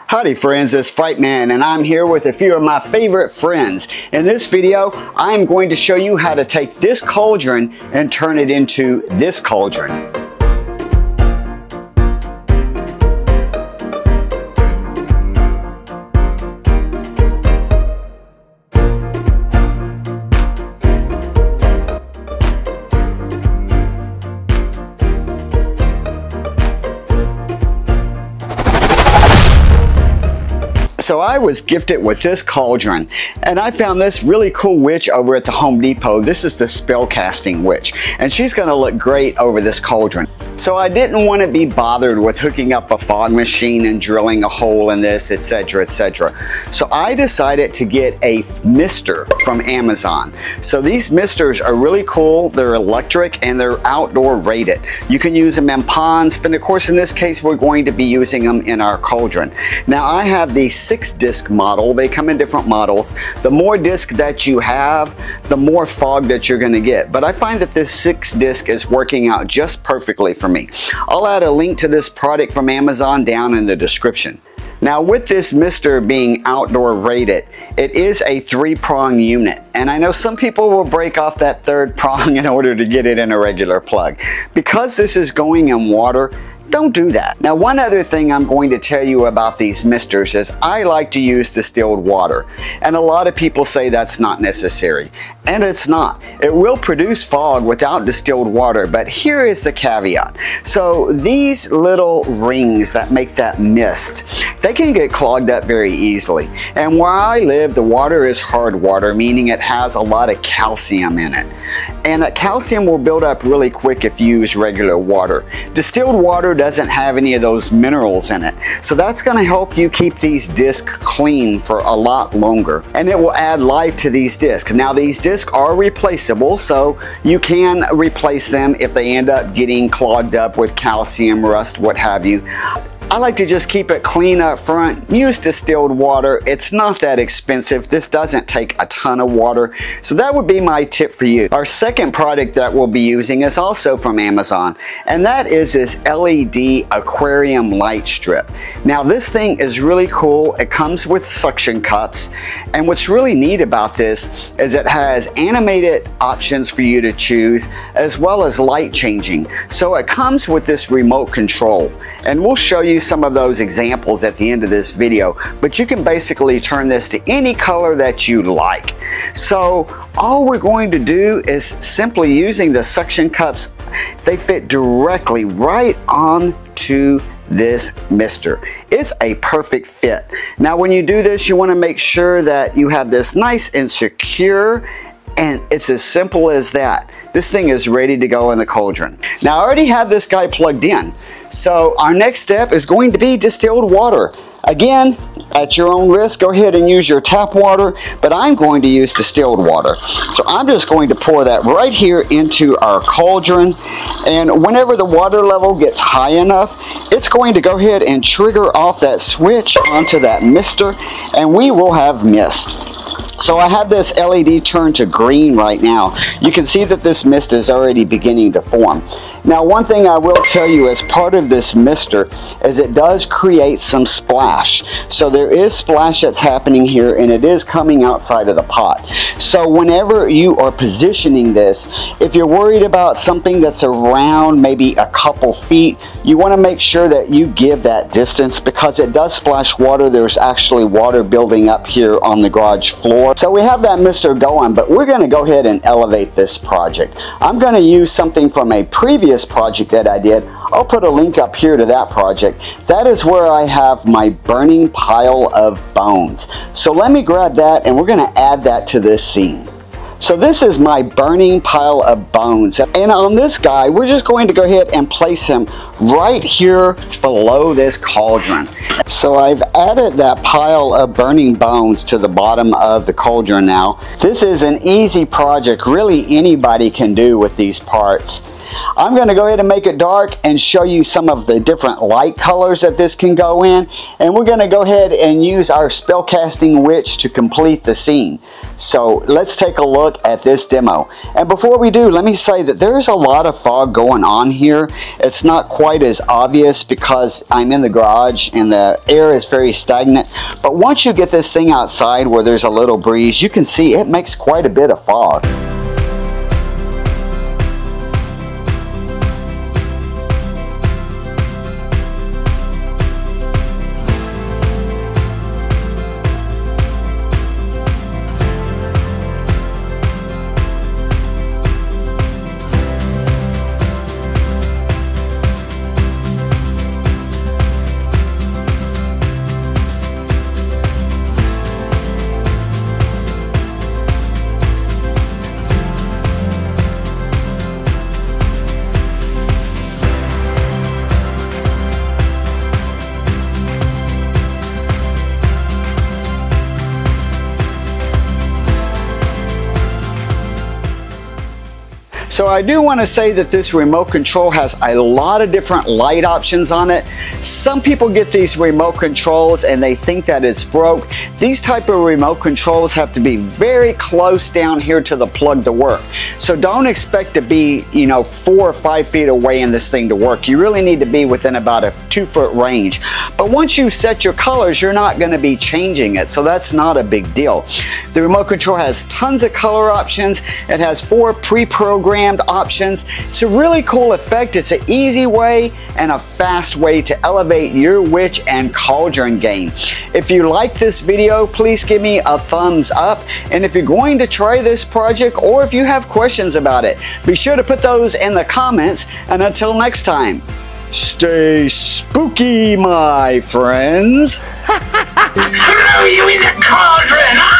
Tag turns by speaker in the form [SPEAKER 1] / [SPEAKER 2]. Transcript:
[SPEAKER 1] Howdy friends, it's Frightman and I'm here with a few of my favorite friends. In this video, I'm going to show you how to take this cauldron and turn it into this cauldron. So I was gifted with this cauldron and I found this really cool witch over at the Home Depot. This is the spellcasting witch and she's going to look great over this cauldron. So I didn't want to be bothered with hooking up a fog machine and drilling a hole in this, etc, etc. So I decided to get a mister from Amazon. So these misters are really cool. They're electric and they're outdoor rated. You can use them in ponds, but of course in this case we're going to be using them in our cauldron. Now I have the 6-disc model. They come in different models. The more disc that you have, the more fog that you're going to get. But I find that this 6-disc is working out just perfectly for me. I'll add a link to this product from Amazon down in the description. Now with this mister being outdoor rated, it is a 3-prong unit. And I know some people will break off that 3rd prong in order to get it in a regular plug. Because this is going in water, don't do that. Now one other thing I'm going to tell you about these misters is I like to use distilled water. And a lot of people say that's not necessary. And it's not. It will produce fog without distilled water, but here is the caveat. So these little rings that make that mist, they can get clogged up very easily. And where I live, the water is hard water, meaning it has a lot of calcium in it. And that calcium will build up really quick if you use regular water. Distilled water doesn't have any of those minerals in it. So that's going to help you keep these discs clean for a lot longer. And it will add life to these discs. Now these discs are replaceable, so you can replace them if they end up getting clogged up with calcium, rust, what have you. I like to just keep it clean up front. Use distilled water. It's not that expensive. This doesn't take a ton of water. So that would be my tip for you. Our second product that we'll be using is also from Amazon, and that is this LED aquarium light strip. Now this thing is really cool. It comes with suction cups, and what's really neat about this is it has animated options for you to choose as well as light changing. So it comes with this remote control, and we'll show you some of those examples at the end of this video, but you can basically turn this to any color that you like. So all we're going to do is simply using the suction cups. They fit directly right onto this mister. It's a perfect fit. Now when you do this, you want to make sure that you have this nice and secure, and it's as simple as that. This thing is ready to go in the cauldron. Now I already have this guy plugged in. So our next step is going to be distilled water. Again, at your own risk, go ahead and use your tap water, but I'm going to use distilled water. So I'm just going to pour that right here into our cauldron, and whenever the water level gets high enough, it's going to go ahead and trigger off that switch onto that mister, and we will have mist. So I have this LED turned to green right now. You can see that this mist is already beginning to form. Now one thing I will tell you as part of this mister is it does create some splash. So there is splash that's happening here, and it is coming outside of the pot. So whenever you are positioning this, if you're worried about something that's around maybe a couple feet, you want to make sure that you give that distance because it does splash water. There's actually water building up here on the garage floor. So we have that mister going, but we're going to go ahead and elevate this project. I'm going to use something from a previous project that I did. I'll put a link up here to that project. That is where I have my burning pile of bones. So let me grab that and we're going to add that to this scene. So this is my burning pile of bones, and on this guy we're just going to go ahead and place him right here below this cauldron. So I've added that pile of burning bones to the bottom of the cauldron now. This is an easy project, really anybody can do with these parts. I'm going to go ahead and make it dark and show you some of the different light colors that this can go in. And we're going to go ahead and use our spellcasting witch to complete the scene. So let's take a look at this demo. And before we do, let me say that there's a lot of fog going on here. It's not quite as obvious because I'm in the garage and the air is very stagnant. But once you get this thing outside where there's a little breeze, you can see it makes quite a bit of fog. So I do want to say that this remote control has a lot of different light options on it. Some people get these remote controls and they think that it's broke. These type of remote controls have to be very close down here to the plug to work. So don't expect to be, 4 or 5 feet away in this thing to work. You really need to be within about a 2-foot range. But once you set your colors, you're not going to be changing it. So that's not a big deal. The remote control has tons of color options. It has 4 pre-programmed options. It's a really cool effect. It's an easy way and a fast way to elevate your witch and cauldron game. If you like this video, please give me a thumbs up. And if you're going to try this project or if you have questions about it, be sure to put those in the comments. And until next time, stay spooky, my friends.
[SPEAKER 2] Throw you in the cauldron!